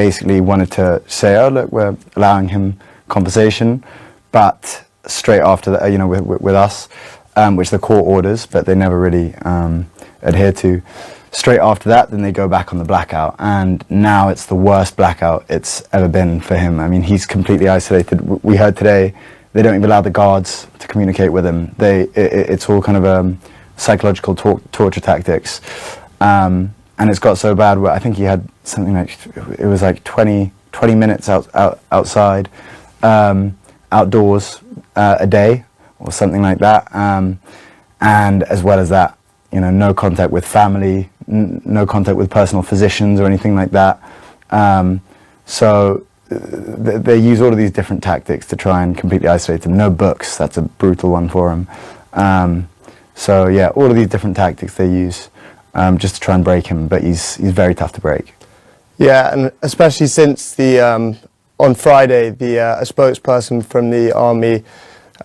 basically wanted to say, oh look, we're allowing him conversation, but straight after that, with us, which the court orders, but they never really adhere to. Straight after that, then they go back on the blackout, and now it's the worst blackout it's ever been for him. I mean, he's completely isolated. We heard today they don't even allow the guards to communicate with him. It's all kind of psychological torture tactics, and it's got so bad where I think he had something like, it was like 20 minutes outside, outdoors a day or something like that, and as well as that, no contact with family, no contact with personal physicians or anything like that. So they use all of these different tactics to try and completely isolate him. No books, that's a brutal one for him. So yeah, all of these different tactics they use just to try and break him, but he's very tough to break. Yeah, and especially since on Friday, a spokesperson from the army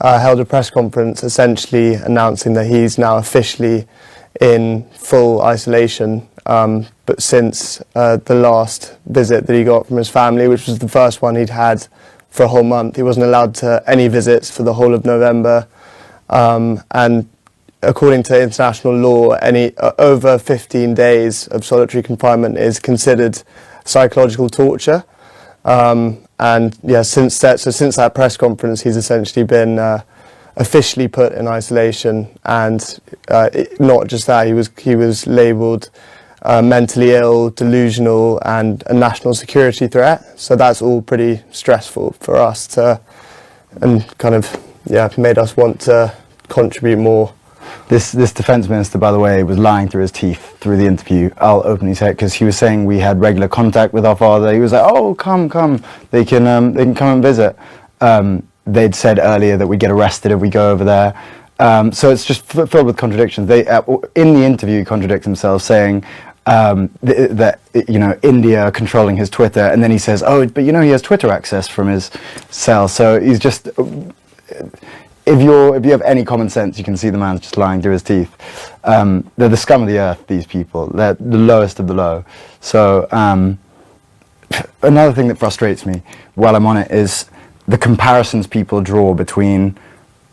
held a press conference essentially announcing that he's now officially in full isolation, but since the last visit that he got from his family, which was the first one he'd had for a whole month, he wasn't allowed to any visits for the whole of November, and according to international law, any over 15 days of solitary confinement is considered psychological torture, and yeah, since that press conference he's essentially been officially put in isolation, and not just that, he was labelled mentally ill, delusional, and a national security threat. So that's all pretty stressful for us and kind of made us want to contribute more. This defence minister, by the way, was lying through his teeth through the interview. I'll openly say it, because he was saying we had regular contact with our father. He was like, "Oh, come, they can come and visit." They'd said earlier that we get arrested if we go over there. So it's just filled with contradictions. They, in the interview, contradict themselves, saying that India controlling his Twitter, and then he says, "Oh, but he has Twitter access from his cell." So he's just, if you have any common sense, you can see the man's just lying through his teeth. They're the scum of the earth, these people. They're the lowest of the low. So another thing that frustrates me while I'm on it is the comparisons people draw between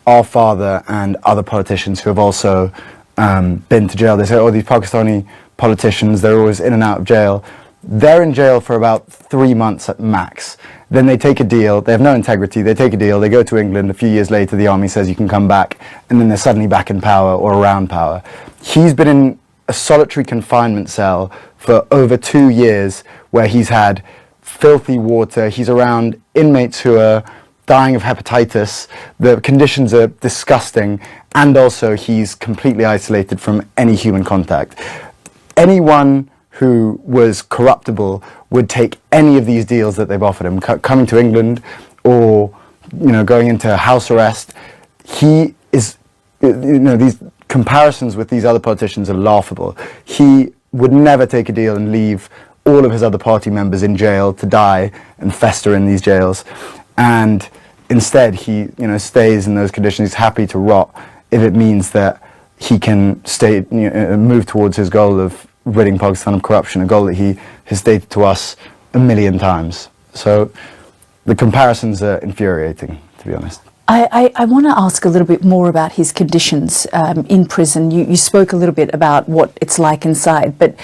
our father and other politicians who have also been to jail. They say, oh, these Pakistani politicians, they're always in and out of jail. They're in jail for about 3 months at max. Then they take a deal. They have no integrity. They take a deal. They go to England. A few years later, the army says you can come back, and then they're suddenly back in power or around power. He's been in a solitary confinement cell for over 2 years where he's had filthy water. He's around inmates who are dying of hepatitis. The conditions are disgusting, and also he's completely isolated from any human contact. Anyone who was corruptible would take any of these deals that they've offered him, coming to England or going into house arrest. He is, these comparisons with these other politicians are laughable. He would never take a deal and leave all of his other party members in jail to die and fester in these jails, and instead he stays in those conditions. He's happy to rot if it means that he can move towards his goal of ridding Pakistan of corruption, a goal that he has stated to us 1 million times. So the comparisons are infuriating, to be honest. I want to ask a little bit more about his conditions in prison. You spoke a little bit about what it's like inside, but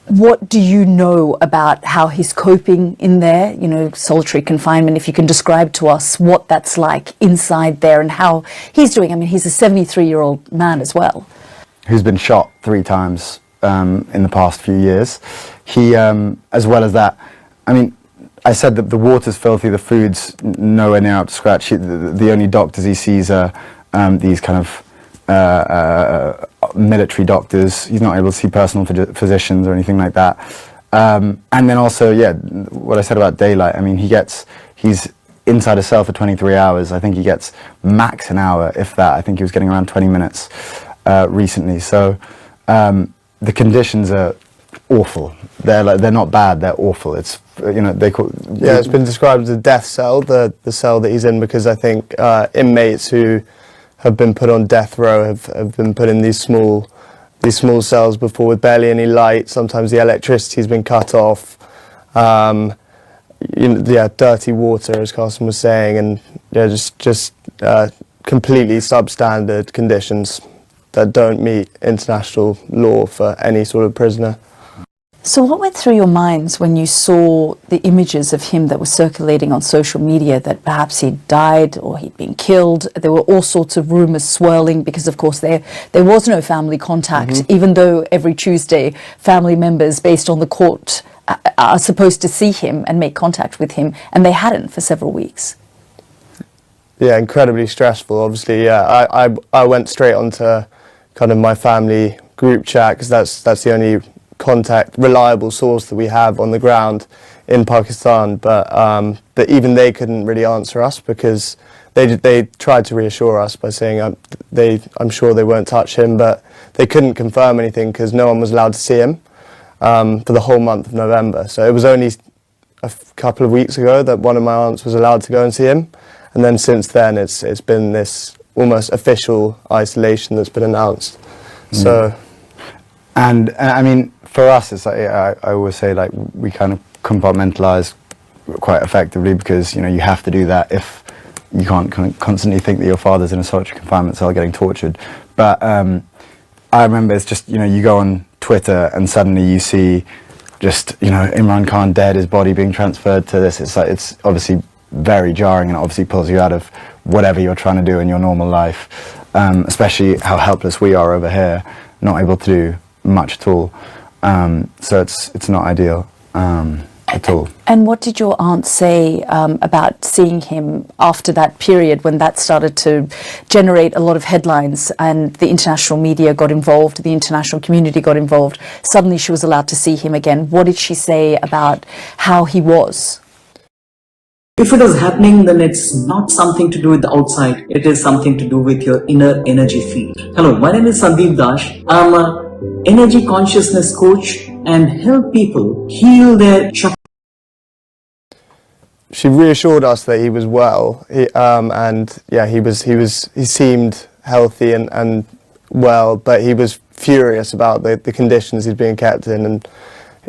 what do you know about how he's coping in there, solitary confinement? If you can describe to us what that's like inside there and how he's doing. I mean, he's a 73-year-old man as well. Who's been shot 3 times in the past few years. He, as well as that, I mean, I said that the water's filthy, the food's nowhere near up to scratch. The only doctors he sees are these kind of military doctors. He's not able to see personal physicians or anything like that. And then also, what I said about daylight, I mean, he's inside a cell for 23 hours. I think he gets max an hour, if that. I think he was getting around 20 minutes recently. So the conditions are awful. They're not bad, they're awful. It's, it's been described as a death cell, the cell that he's in, because I think inmates who have been put on death row have been put in these small cells before with barely any light. Sometimes the electricity's been cut off. dirty water, as Qasim was saying, and just completely substandard conditions that don't meet international law for any sort of prisoner. So what went through your minds when you saw the images of him that were circulating on social media, that perhaps he'd died or he'd been killed? There were all sorts of rumours swirling because, of course, there was no family contact, even though every Tuesday family members, based on the court, are supposed to see him and make contact with him, and they hadn't for several weeks. Yeah, incredibly stressful, obviously. Yeah, I went straight onto kind of my family group chat, because that's the only reliable source that we have on the ground in Pakistan, but even they couldn't really answer us, because they tried to reassure us by saying I'm sure they won't touch him, but they couldn't confirm anything because no one was allowed to see him for the whole month of November. So it was only a couple of weeks ago that one of my aunts was allowed to go and see him, and then since then it's been this almost official isolation that's been announced. So, and I mean, for us, it's like, I always say, like, we kind of compartmentalize quite effectively, because you have to do that if you can't constantly think that your father's in a solitary confinement cell getting tortured. But I remember it's just, you go on Twitter and suddenly you see just, Imran Khan dead, his body being transferred to this. It's like, it's obviously very jarring, and it obviously pulls you out of whatever you're trying to do in your normal life, especially how helpless we are over here, not able to do much at all. So it's not ideal at all. And what did your aunt say about seeing him after that period, when that started to generate a lot of headlines and the international media got involved, the international community got involved? Suddenly she was allowed to see him again. What did she say about how he was? If it is happening, then it's not something to do with the outside. It is something to do with your inner energy field. Hello, my name is Sandeep Dash. I'm an energy consciousness coach and help people heal their chakra. She reassured us that he was well, and yeah, he seemed healthy and well, but he was furious about the conditions he's being kept in, and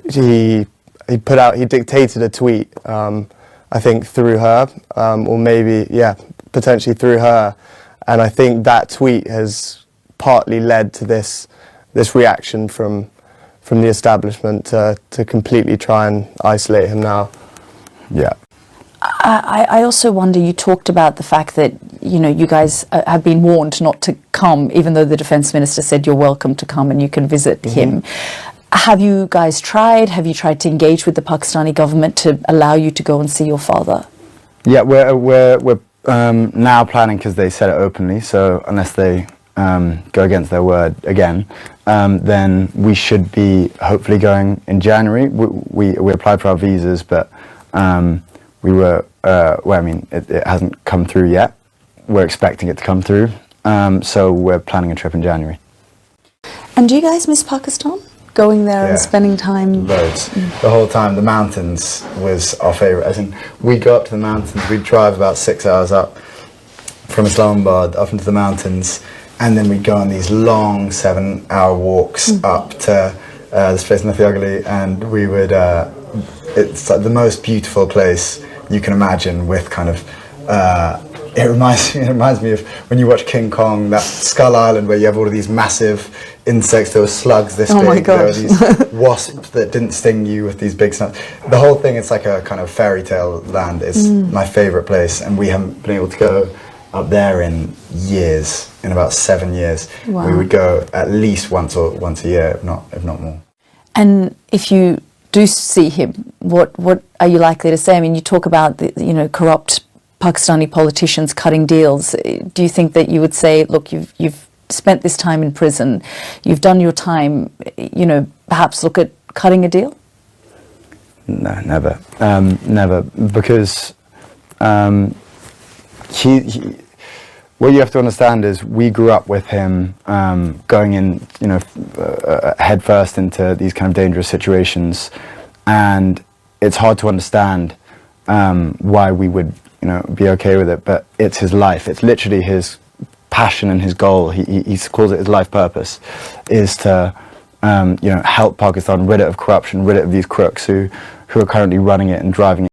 he dictated a tweet, I think through her, or maybe, potentially through her, and I think that tweet has partly led to this reaction from the establishment to completely try and isolate him now. Yeah. I also wonder, you talked about the fact that, you guys have been warned not to come, even though the defence minister said you're welcome to come and you can visit him. Have you guys tried? Have you tried to engage with the Pakistani government to allow you to go and see your father? Yeah, we're now planning, because they said it openly, so unless they go against their word again, then we should be hopefully going in January. We applied for our visas, but we were, it hasn't come through yet. We're expecting it to come through, so we're planning a trip in January. And do you guys miss Pakistan? Going there and spending time? Loads. The whole time. The mountains was our favourite. As in, we'd go up to the mountains, we'd drive about 6 hours up from Islamabad up into the mountains, and then we'd go on these long 7-hour walks up to this place in Nathiagali, and we would, it's like the most beautiful place you can imagine, with kind of, it reminds me of when you watch King Kong, that Skull Island where you have all of these massive insects. There were slugs this big. My gosh. There were these wasps that didn't sting you with these big snubs. The whole thing, it's like a kind of fairy tale land. It's my favourite place, and we haven't been able to go up there in years, in about 7 years. Wow. We would go at least once a year, if not more. And if you do see him, what are you likely to say? I mean, you talk about the corrupt Pakistani politicians cutting deals. Do you think that you would say, look, you've spent this time in prison, you've done your time, perhaps look at cutting a deal? No, never. Never, because what you have to understand is we grew up with him going in, head first into these kind of dangerous situations, and it's hard to understand why we would, be okay with it, but it's his life. It's literally his passion and his goal. He calls it his life purpose, is to help Pakistan rid it of corruption, rid it of these crooks who are currently running it and driving it.